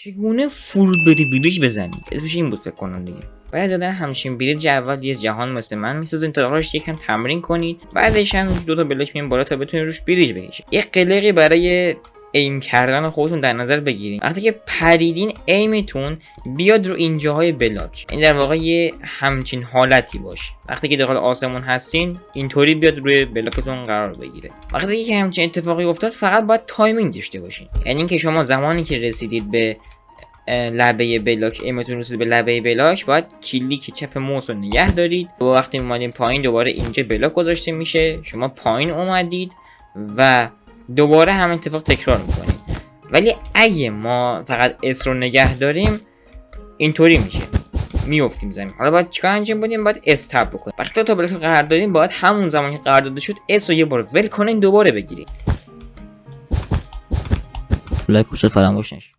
چگونه فول بریج بزنید؟ اسمش این بود فکر کنم دیگه. برای زدن همچین بریج اول یه جهان مثل من میسازین تا راش یکم تمرین کنید، بعدش هم 2 تا بلاک میین بالا تا بتونید روش بریج بکشید. یه قلقی برای ایم کردن خودتون در نظر بگیرید. وقتی که پریدین ایمتون بیاد رو اینجاهای بلاک، این در واقع یه همچین حالتی باشه. وقتی که داخل آسمون هستین اینطوری بیاد روی بلاکتون قرار بگیره. وقتی که همچین اتفاقی افتاد فقط باید تایمینگ داشته باشین، یعنی اینکه شما زمانی که رسیدید به لبه بلاک، ایمتون رسید به لبه بلاک، باید کلیک چپ موس رو نگه دارید و وقتی اومدین پایین دوباره اینجا بلاک گذاشته میشه، شما پایین اومدید و دوباره هم اتفاق تکرار میکنید. ولی اگه ما فقط اس رو نگه داریم اینطوری میشه، میافتیم زمین. حالا باید چیکار انجام بدیم؟ باید اس تاب بکنیم. وقتی تا بلاک قرار دادیم باید همون زمانی که قرار داده شد اس رو یه بار ول کنین دوباره بگیرید. لایک و فراموش نشه.